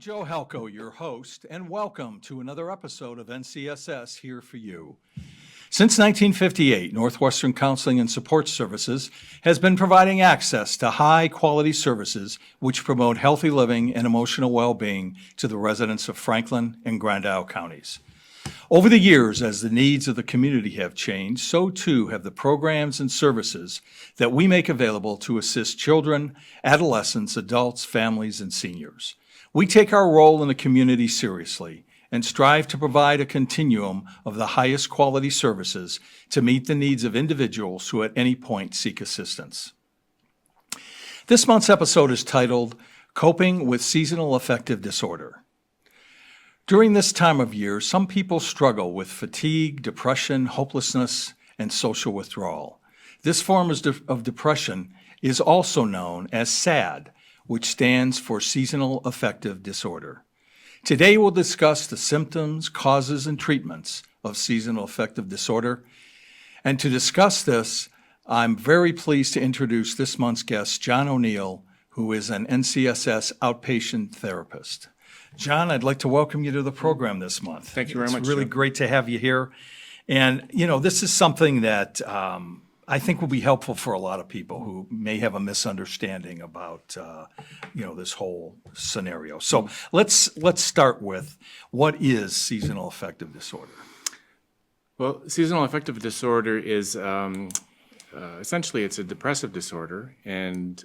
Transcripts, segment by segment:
Joe Halco, your host, and welcome to another episode of NCSS Here for You. Since 1958, Northwestern Counseling and Support Services has been providing access to high-quality services which promote healthy living and emotional well-being to the residents of Franklin and Grand Isle counties. Over the years, as the needs of the community have changed, so too have the programs and services that we make available to assist children, adolescents, adults, families, and seniors. We take our role in the community seriously and strive to provide a continuum of the highest quality services to meet the needs of individuals who at any point seek assistance. This month's episode is titled, Coping with Seasonal Affective Disorder. During this time of year, some people struggle with fatigue, depression, hopelessness, and social withdrawal. This form of depression is also known as SAD, which stands for Seasonal Affective Disorder. Today we'll discuss the symptoms, causes, and treatments of seasonal affective disorder. And to discuss this, I'm very pleased to introduce this month's guest, John O'Neill, who is an NCSS outpatient therapist. John, I'd like to welcome you to the program this month. Thank you very much. It's really Joe. great to have you here. And, this is something that I think will be helpful for a lot of people who may have a misunderstanding about, this whole scenario. So let's start with, what is seasonal affective disorder? Well, seasonal affective disorder is essentially it's a depressive disorder, and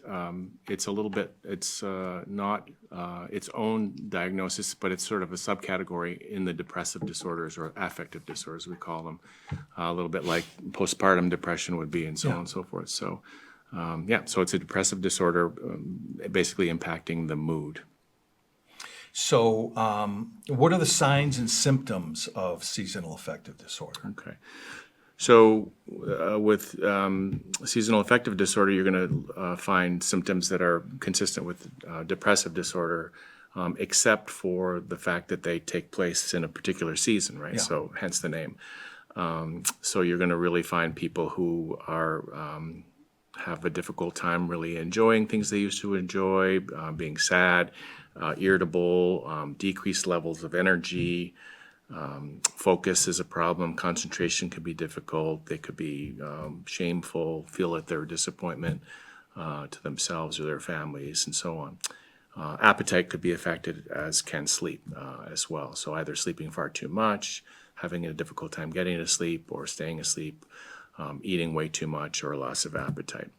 it's not its own diagnosis, but it's sort of a subcategory in the depressive disorders or affective disorders, we call them, a little bit like postpartum depression would be, and so on and so forth. So, so it's a depressive disorder, basically impacting the mood. So what are the signs and symptoms of seasonal affective disorder? Okay. So with seasonal affective disorder, you're going to find symptoms that are consistent with depressive disorder, except for the fact that they take place in a particular season, right? Yeah. So hence the name. So you're going to really find people who are have a difficult time really enjoying things they used to enjoy, being sad, irritable, decreased levels of energy. Focus is a problem. Concentration could be difficult. They could be shameful, feel that they're a disappointment to themselves or their families, and so on. Appetite could be affected, as can sleep as well. So either sleeping far too much, having a difficult time getting to sleep or staying asleep, eating way too much, or a loss of appetite.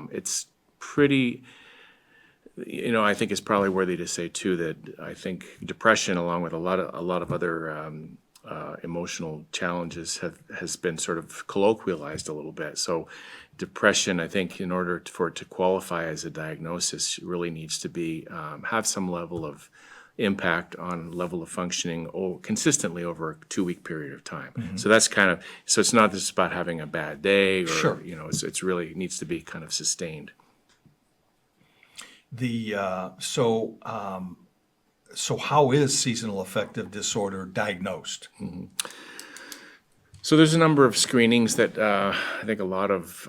It's pretty... I think it's probably worthy to say too that I think depression, along with a lot of other emotional challenges, has been sort of colloquialized a little bit. So, depression, I think, in order for it to qualify as a diagnosis, really needs to be have some level of impact on level of functioning consistently over a 2-week period of time. Mm-hmm. So that's so it's not just about having a bad day, or Sure. It's really needs to be kind of sustained. So how is seasonal affective disorder diagnosed? Mm-hmm. So there's a number of screenings that I think a lot of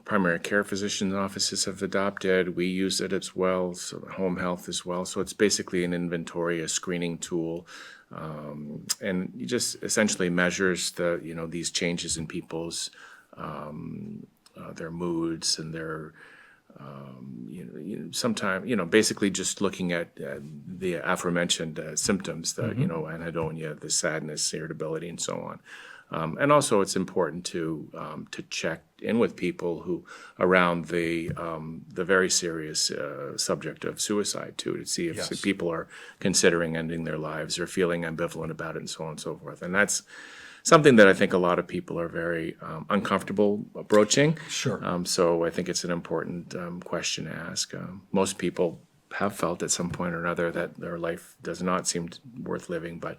primary care physicians' offices have adopted. We use it as well, so home health as well. So it's basically an inventory, a screening tool, and it just essentially measures these changes in people's their moods and their basically just looking at the aforementioned symptoms, the anhedonia, the sadness, irritability, and so on. And also, it's important to check in with people who around the very serious subject of suicide too, to see if people are considering ending their lives or feeling ambivalent about it, and so on and so forth. And that's something that I think a lot of people are very uncomfortable broaching. Sure. So I think it's an important question to ask. Most people have felt at some point or another that their life does not seem worth living, but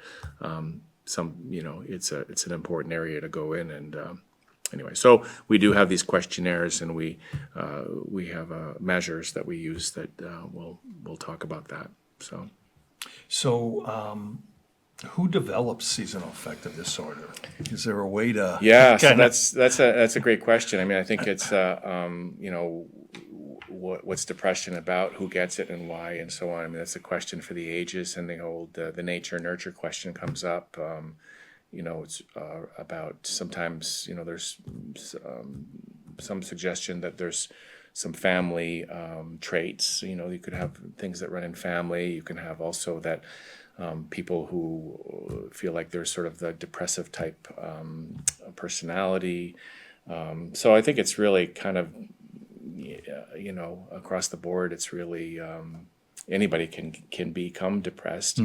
it's an important area to go in. And anyway, so we do have these questionnaires, and we have measures that we use that we'll talk about that. So. Who develops seasonal affective disorder? Is there a way to? Yeah, so that's a great question. I mean, I think it's what's depression about, who gets it and why, and so on. I mean, that's a question for the ages, and the old the nature nurture question comes up. It's about sometimes there's some suggestion that there's some family traits. You could have things that run in family. You can have also that people who feel like there's sort of the depressive type personality. So I think it's really kind of, across the board, it's really anybody can become depressed.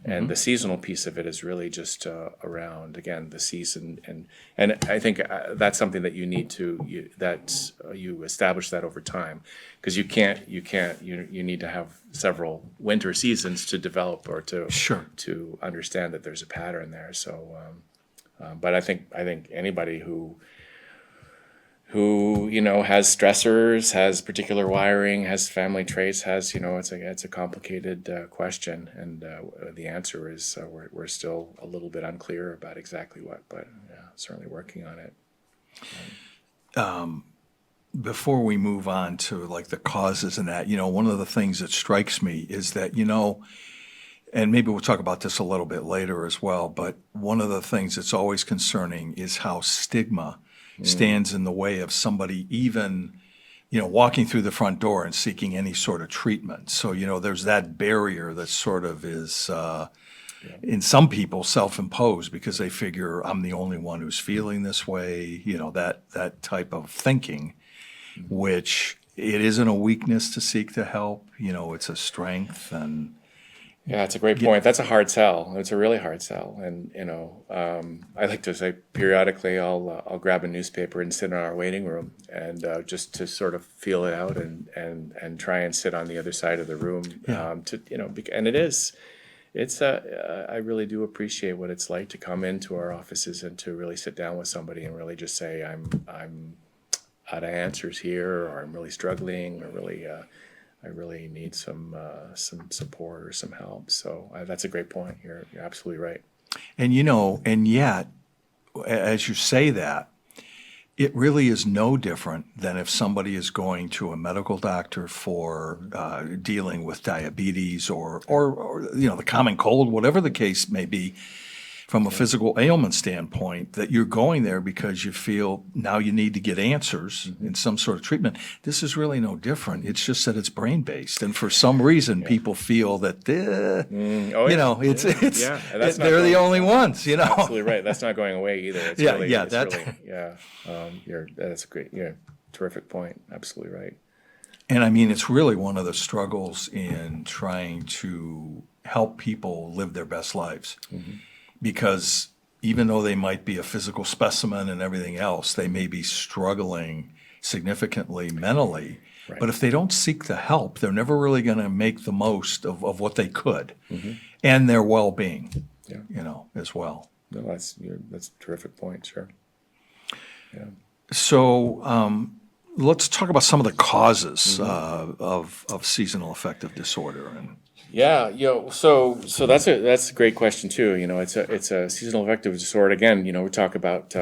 And the seasonal piece of it is really just around, again, the season. And I think that's something that you need to, you establish that over time, because you need to have several winter seasons to develop or to understand that there's a pattern there. So, but I think anybody who has stressors, has particular wiring, has family traits, it's a complicated question, and the answer is we're still a little bit unclear about exactly what, but certainly working on it. Before we move on to like the causes and that, one of the things that strikes me is that, and maybe we'll talk about this a little bit later as well, but one of the things that's always concerning is how stigma stands in the way of somebody even, walking through the front door and seeking any sort of treatment. So, there's that barrier that sort of is, in some people, self-imposed because they figure I'm the only one who's feeling this way, that type of thinking, which it isn't a weakness to seek the help, it's a strength. And yeah, it's a great point. That's a hard sell. It's a really hard sell. And, I like to say periodically I'll grab a newspaper and sit in our waiting room and just to sort of feel it out and try and sit on the other side of the room. And I really do appreciate what it's like to come into our offices and to really sit down with somebody and really just say, I'm out of answers here, or I'm really struggling, or really, I really need some support or some help. So that's a great point. You're absolutely right. And and yet, as you say that, it really is no different than if somebody is going to a medical doctor for dealing with diabetes or the common cold, whatever the case may be. From a physical ailment standpoint, that you're going there because you feel now you need to get answers in some sort of treatment. This is really no different. It's just that it's brain-based. And for some reason, people feel that, they're the only ones, Absolutely right. That's not going away either. That's a great, terrific point. Absolutely right. And I mean, it's really one of the struggles in trying to help people live their best lives. Because even though they might be a physical specimen and everything else, they may be struggling significantly mentally. Right. But if they don't seek the help, they're never really going to make the most of what they could and their well-being, as well. No, that's a terrific point, sure. Yeah. So let's talk about some of the causes of seasonal affective disorder. Yeah, so that's a great question too. It's a seasonal affective disorder. Again, we talk about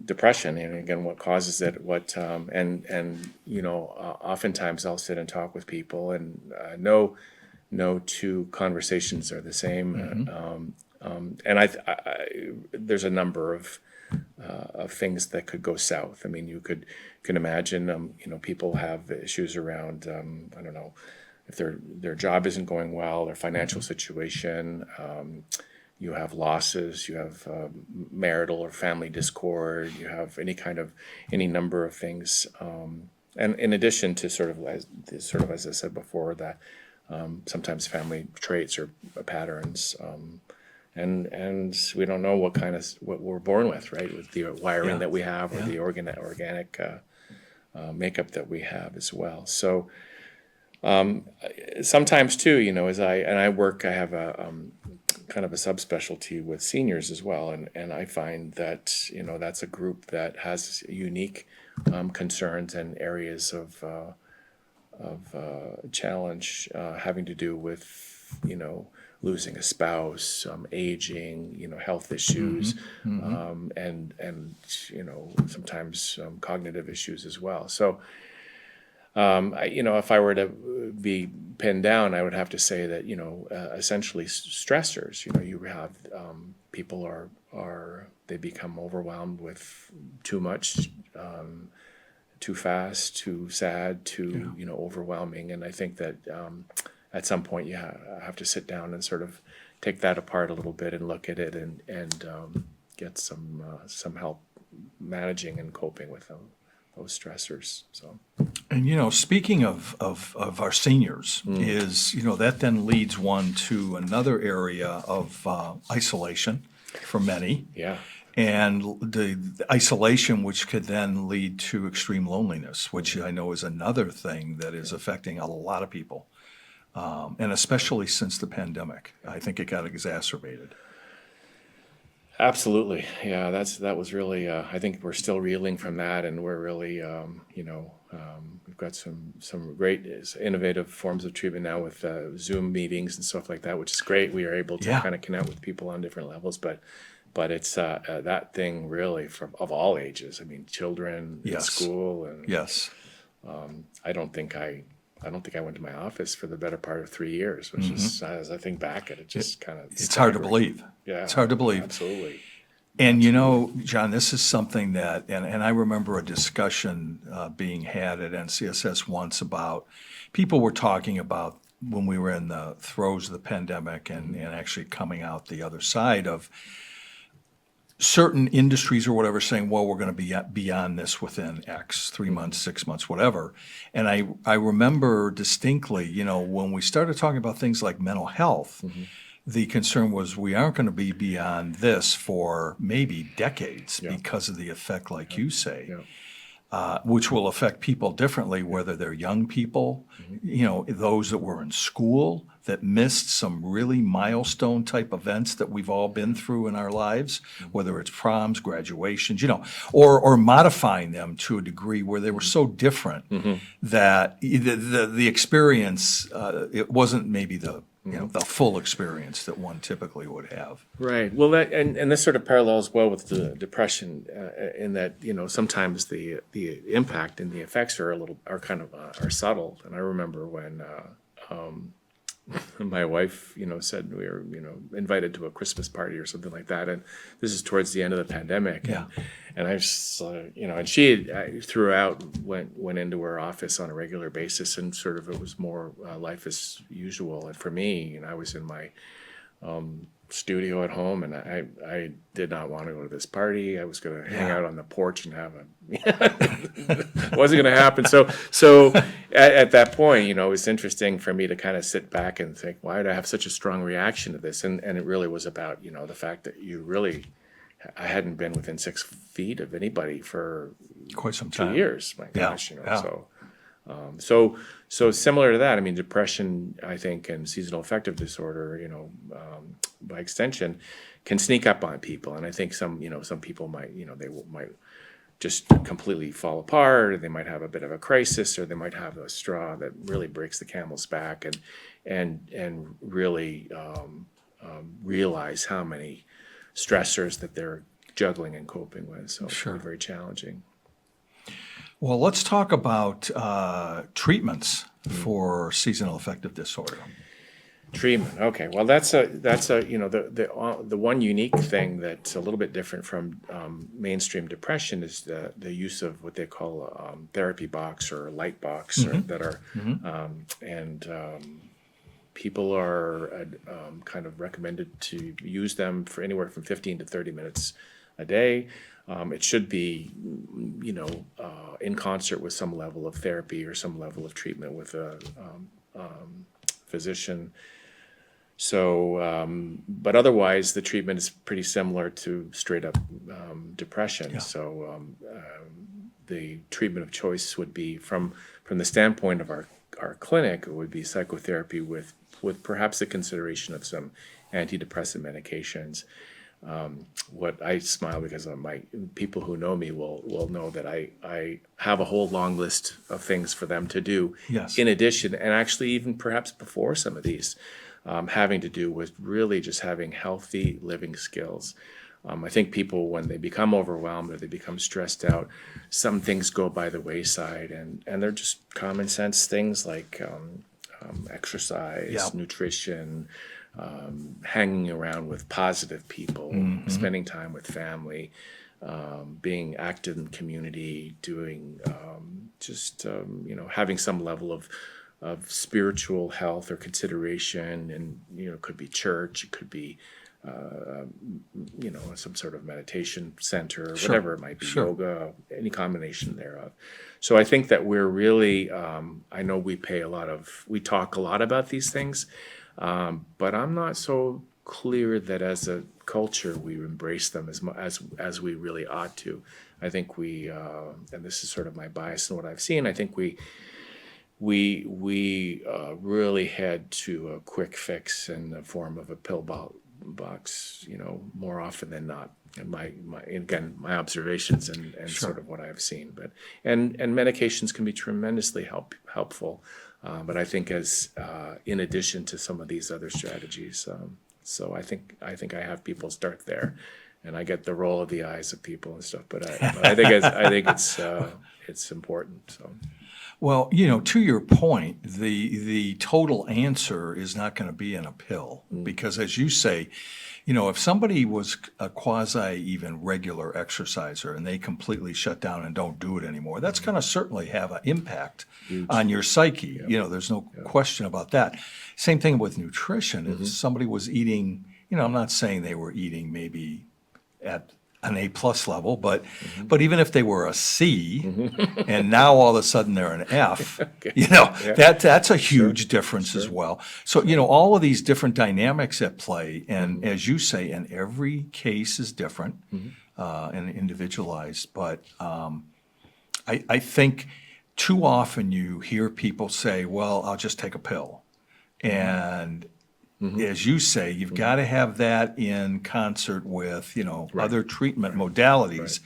depression, and again, what causes it, oftentimes I'll sit and talk with people, and no two conversations are the same. And there's a number of things that could go south. I mean, you can imagine, people have issues around, I don't know, if their job isn't going well, their financial situation, you have losses, you have marital or family discord, you have any number of things, and in addition to sort of as I said before, that sometimes family traits or patterns, and we don't know what we're born with, right? With the wiring that we have, or the organic makeup that we have as well. So. Sometimes too, as I work, I have a kind of a subspecialty with seniors as well, and I find that that's a group that has unique concerns and areas of challenge having to do with losing a spouse, aging, health issues, and sometimes cognitive issues as well. So. If I were to be pinned down, I would have to say that, essentially stressors. You have people they become overwhelmed with too much, too fast, too sad, too, overwhelming. And I think that at some point you have to sit down and sort of take that apart a little bit and look at it and get some help managing and coping with those stressors. So. And, speaking of our seniors, is, that then leads one to another area of isolation for many. Yeah. And the isolation, which could then lead to extreme loneliness, which I know is another thing that is affecting a lot of people. And especially since the pandemic, I think it got exacerbated. Absolutely. Yeah, that was really, I think we're still reeling from that, and we're really, we've got some great innovative forms of treatment now with Zoom meetings and stuff like that, which is great. We are able to kind of connect with people on different levels, but it's that thing really of all ages. I mean, children in school, and I don't think I went to my office for the better part of 3 years, which is, as I think back at it, just kind of... It's hard to believe. Yeah. It's hard to believe. Absolutely. And, John, this is something that, and I remember a discussion being had at NCSS once about, people were talking about when we were in the throes of the pandemic and actually coming out the other side of certain industries or whatever saying, well, we're going to be beyond this within X, 3 months, 6 months, whatever. And I remember distinctly, when we started talking about things like mental health, the concern was we aren't going to be beyond this for maybe decades because of the effect, like you say, which will affect people differently, whether they're young people, those that were in school that missed some really milestone type events that we've all been through in our lives, whether it's proms, graduations, or modifying them to a degree where they were so different that the experience, it wasn't maybe the full experience that one typically would have. Right. Well, that and this sort of parallels well with the depression, in that sometimes the impact and the effects are subtle. And I remember when my wife, said we were, invited to a Christmas party or something like that, and this is towards the end of the pandemic. And I just, and she throughout went into her office on a regular basis, and sort of it was more life as usual. And for me, I was in my studio at home, and I did not want to go to this party. I was going to hang out on the porch and have it wasn't going to happen. So at that point, it was interesting for me to kind of sit back and think, why did I have such a strong reaction to this? And it really was about, the fact that I hadn't been within 6 feet of anybody for quite some time. 2 years. My gosh, So similar to that, I mean, depression, I think, and seasonal affective disorder, by extension, can sneak up on people. And I think some people might, they might just completely fall apart, or they might have a bit of a crisis, or they might have a straw that really breaks the camel's back, and really realize how many stressors that they're juggling and coping with. So it's very challenging. Well, let's talk about treatments for seasonal affective disorder. Treatment. Okay. Well, that's the one unique thing that's a little bit different from mainstream depression is the use of what they call a therapy box or light box, people are kind of recommended to use them for anywhere from 15 to 30 minutes a day. It should be, in concert with some level of therapy or some level of treatment with a physician. So, but otherwise, the treatment is pretty similar to straight up depression. So, the treatment of choice would be from the standpoint of our clinic, it would be psychotherapy with perhaps the consideration of some antidepressant medications. What I smile because my people who know me will know that I have a whole long list of things for them to do. In addition, and actually even perhaps before some of these, having to do with really just having healthy living skills. I think people, when they become overwhelmed or they become stressed out, some things go by the wayside, and they're just common sense things like exercise, Yeah. nutrition, hanging around with positive people, spending time with family, being active in community, doing having some level of spiritual health or consideration, and it could be church, it could be some sort of meditation center, Sure. whatever it might be, Sure. yoga, any combination thereof. So I think that we're really, I know we talk a lot about these things, but I'm not so clear that as a culture we embrace them as we really ought to. I think we, and this is sort of my bias in what I've seen, I think we really head to a quick fix in the form of a pill box, more often than not. And my observations and Sure. sort of what I've seen, but and medications can be tremendously helpful, but I think as in addition to some of these other strategies. So I think I have people start there, and I get the roll of the eyes of people and stuff. But I think it's important. So. Well, to your point, the total answer is not going to be in a pill because, as you say, if somebody was a quasi even regular exerciser and they completely shut down and don't do it anymore, that's going to certainly have an impact on your psyche. There's no question about that. Same thing with nutrition. If somebody was eating, I'm not saying they were eating maybe at an A+ level, but even if they were a C, and now all of a sudden they're an F, that's a huge difference as well. So all of these different dynamics at play, and as you say, and every case is different and individualized. But I think too often you hear people say, "Well, I'll just take a pill," and as you say, you've got to have that in concert with, other treatment modalities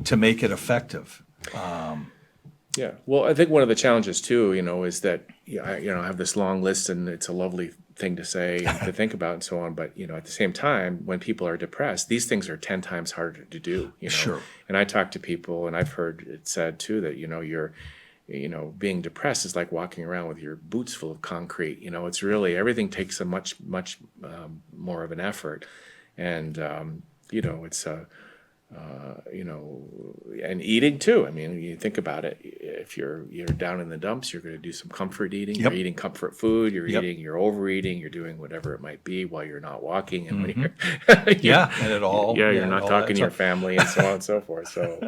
to make it effective. Yeah. Well, I think one of the challenges too, is that I have this long list, and it's a lovely thing to say and to think about and so on. But at the same time, when people are depressed, these things are 10 times harder to do. Sure. And I talk to people, and I've heard it said too that you're being depressed is like walking around with your boots full of concrete. It's really, everything takes a much more of an effort, and it's and eating too. I mean, you think about it. If you're down in the dumps, you're going to do some comfort eating. Yep. You're eating comfort food. You're Yep. eating. You're overeating. You're doing whatever it might be while you're not walking, and when you're And it all. you're and not all talking adds to your up. family and so on and so forth. So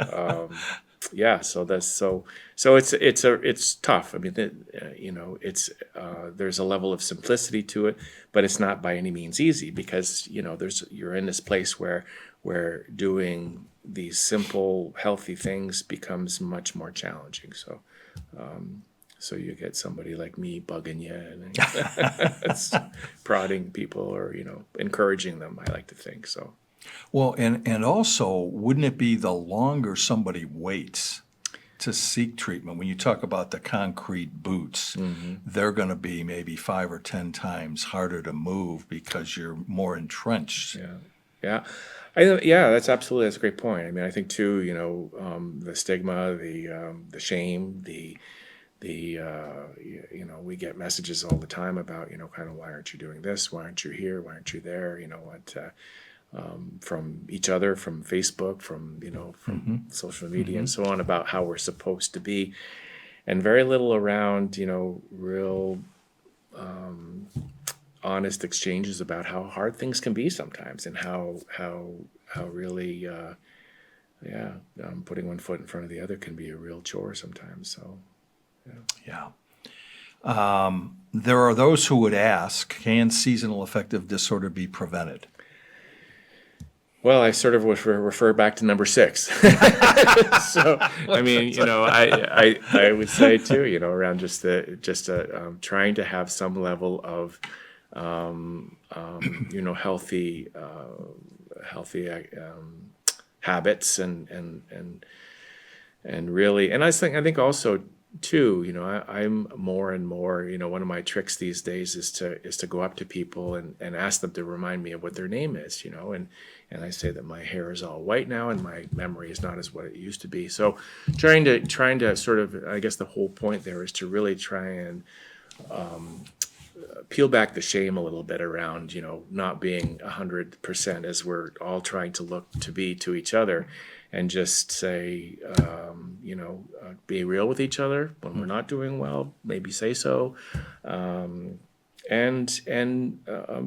so it's tough. I mean, it's there's a level of simplicity to it, but it's not by any means easy because you're in this place where doing these simple healthy things becomes much more challenging. So so you get somebody like me bugging you and it's prodding people or encouraging them, I like to think so. Well, and also, wouldn't it be the longer somebody waits to seek treatment? When you talk about the concrete boots, they're going to be maybe 5 or 10 times harder to move because you're more entrenched. Yeah. That's a great point. I mean, I think too, the stigma, the shame, we get messages all the time about, kind of, why aren't you doing this? Why aren't you here? Why aren't you there? From each other, from Facebook, from social media and so on, about how we're supposed to be, and very little around, real honest exchanges about how hard things can be sometimes, and how really putting one foot in front of the other can be a real chore sometimes. So Yeah. There are those who would ask, can seasonal affective disorder be prevented? Well, I sort of would refer back to number 6. So, I mean, I would say too, around just trying to have some level of, healthy habits and really, and I think also too, I'm more and more, one of my tricks these days is to go up to people and ask them to remind me of what their name is, and I say that my hair is all white now and my memory is not as what it used to be. So trying to sort of, I guess the whole point there is to really try and peel back the shame a little bit around, not being 100% as we're all trying to look to be to each other, and just say, be real with each other when we're not doing well, maybe say so, and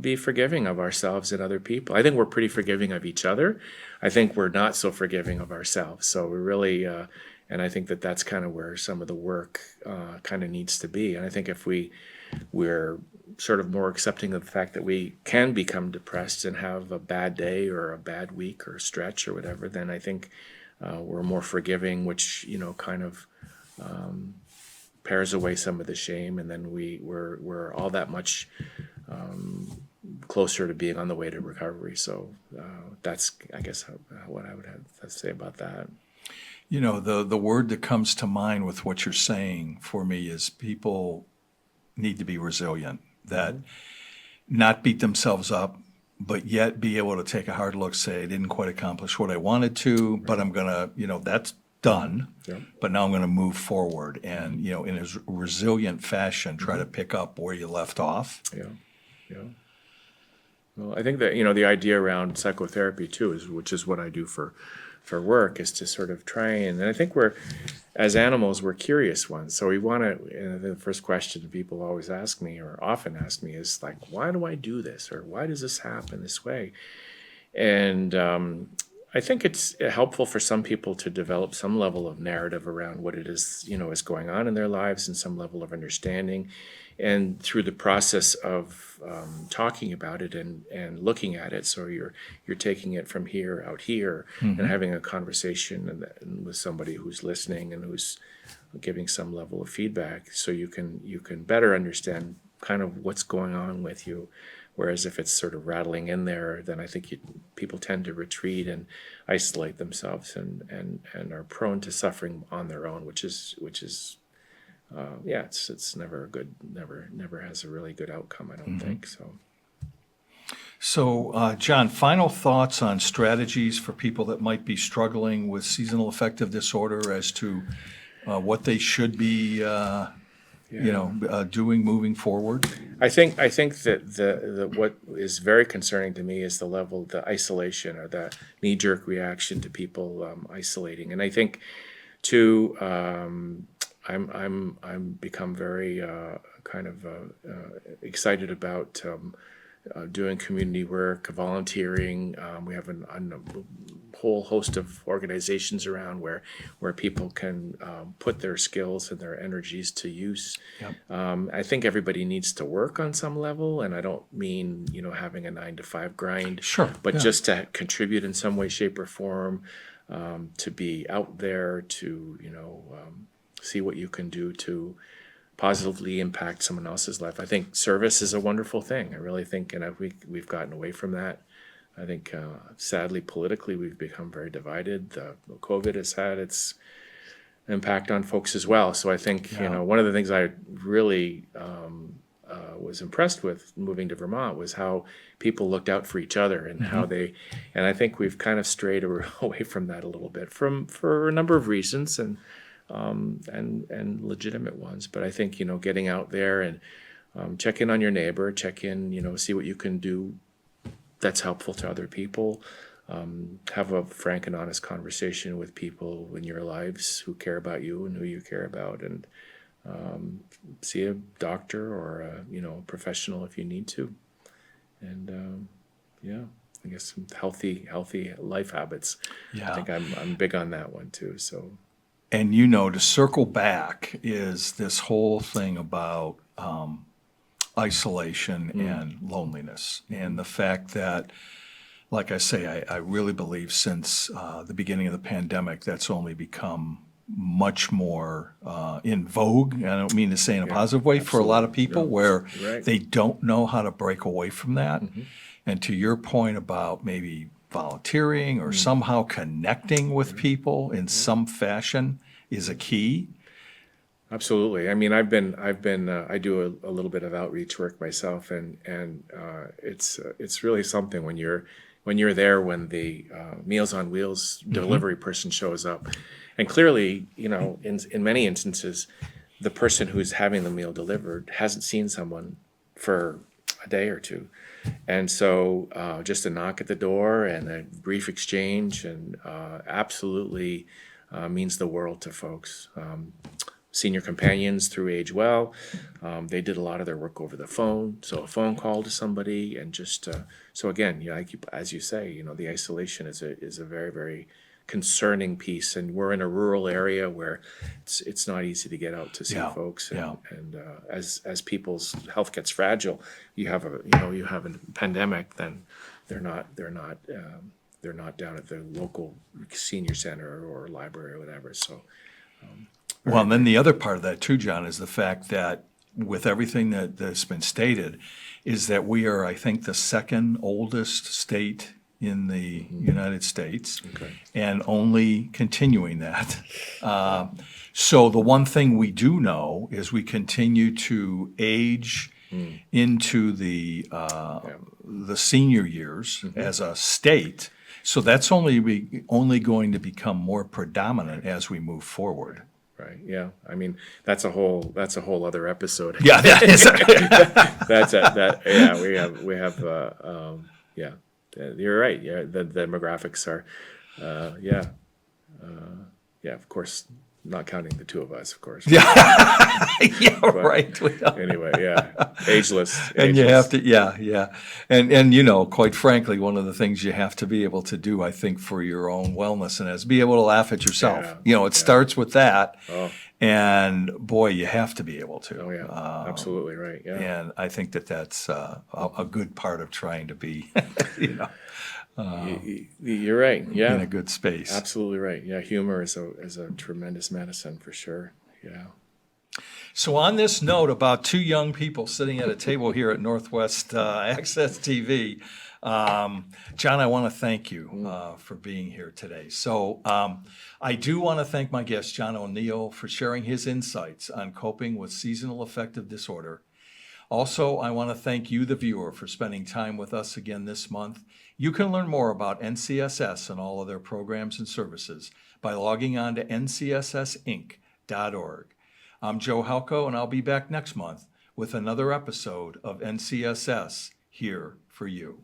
be forgiving of ourselves and other people. I think we're pretty forgiving of each other. I think we're not so forgiving of ourselves. So we're really, and I think that's kind of where some of the work kind of needs to be. And I think if we're sort of more accepting of the fact that we can become depressed and have a bad day or a bad week or stretch or whatever, then I think we're more forgiving, which kind of pares away some of the shame, and then we're all that much closer to being on the way to recovery. So that's, I guess, what I would have to say about that. The word that comes to mind with what you're saying for me is people need to be resilient, that not beat themselves up, but yet be able to take a hard look, say, I didn't quite accomplish what I wanted to, but I'm going to, that's done, but now I'm going to move forward and, in a resilient fashion, try to pick up where you left off. Yeah. Well, I think that, the idea around psychotherapy too which is what I do for work, is to sort of try and I think as animals, we're curious ones. So we want to, the first question people always ask me, or often ask me, is like, why do I do this? Or why does this happen this way? And I think it's helpful for some people to develop some level of narrative around what it is, is going on in their lives, and some level of understanding. And through the process of talking about it and looking at it, so you're taking it from here out here, and having a conversation and with somebody who's listening and who's giving some level of feedback, so you can better understand kind of what's going on with you. Whereas if it's sort of rattling in there, then I think people tend to retreat and isolate themselves and are prone to suffering on their own, which is it's never a good, never has a really good outcome, I don't think so. So, John, final thoughts on strategies for people that might be struggling with seasonal affective disorder as to what they should be, doing moving forward? I think that the what is very concerning to me is the isolation, or the knee-jerk reaction to people isolating, and I think too. I'm become very excited about doing community work, volunteering. We have a whole host of organizations around where people can put their skills and their energies to use. I think everybody needs to work on some level, and I don't mean having a 9-to-5 grind, but just to contribute in some way, shape, or form, to be out there, to see what you can do to positively impact someone else's life. I think service is a wonderful thing. I really think, and we've gotten away from that. I think, sadly, politically, we've become very divided. COVID has had its impact on folks as well. So I think, one of the things I really was impressed with moving to Vermont was how people looked out for each other, and how and I think we've kind of strayed away from that a little bit for a number of reasons, and legitimate ones. But I think, getting out there and check in on your neighbor, see what you can do that's helpful to other people. Have a frank and honest conversation with people in your lives who care about you and who you care about, and see a doctor or a professional if you need to. And I guess some healthy life habits. I think I'm big on that one too. So. And to circle back is this whole thing about isolation and loneliness, and the fact that, like I say, I really believe since the beginning of the pandemic, that's only become much more in vogue. I don't mean to say in a positive way, for a lot of people, where they don't know how to break away from that. And to your point about maybe volunteering or somehow connecting with people in some fashion is a key. Absolutely. I mean, I do a little bit of outreach work myself, and it's really something when you're there when the Meals on Wheels delivery person shows up, and clearly, in many instances, the person who's having the meal delivered hasn't seen someone for a day or two, and so just a knock at the door and a brief exchange, and absolutely means the world to folks. Senior companions through Age Well, they did a lot of their work over the phone. So a phone call to somebody, and just so again, as you say, the isolation is a very, very concerning piece, and we're in a rural area where it's not easy to get out to see Yeah, folks, yeah. and as people's health gets fragile, you have a pandemic, then they're not down at the local senior center or library or whatever. So. Well, and then the other part of that too, John, is the fact that with everything that's been stated, is that we are, I think, the second oldest state in the United States, Okay. and only continuing that. So the one thing we do know is we continue to age into the senior years as a state. So that's only going to become more predominant as we move forward. Right. Yeah. I mean, that's a whole other episode. Yeah, that is. We have. Yeah. You're right. Yeah. The demographics are. Yeah. Of course, not counting the two of us, of course. Yeah. Yeah. Right. Anyway. Yeah. Ageless. And you have to, yeah. And quite frankly, one of the things you have to be able to do, I think, for your own wellness and is be able to laugh at yourself. It starts with that. Oh. And boy, you have to be able to. Oh yeah. Absolutely right. Yeah. And I think that's a good part of trying to be, You're right. Yeah. in a good space. Absolutely right. Yeah. Humor is a tremendous medicine for sure. Yeah. So on this note about two young people sitting at a table here at Northwest Access TV, John, I want to thank you for being here today. So I do want to thank my guest, John O'Neill, for sharing his insights on coping with seasonal affective disorder. Also, I want to thank you, the viewer, for spending time with us again this month. You can learn more about NCSS and all of their programs and services by logging on to ncssinc.org. I'm Joe Halco, and I'll be back next month with another episode of NCSS Here for You.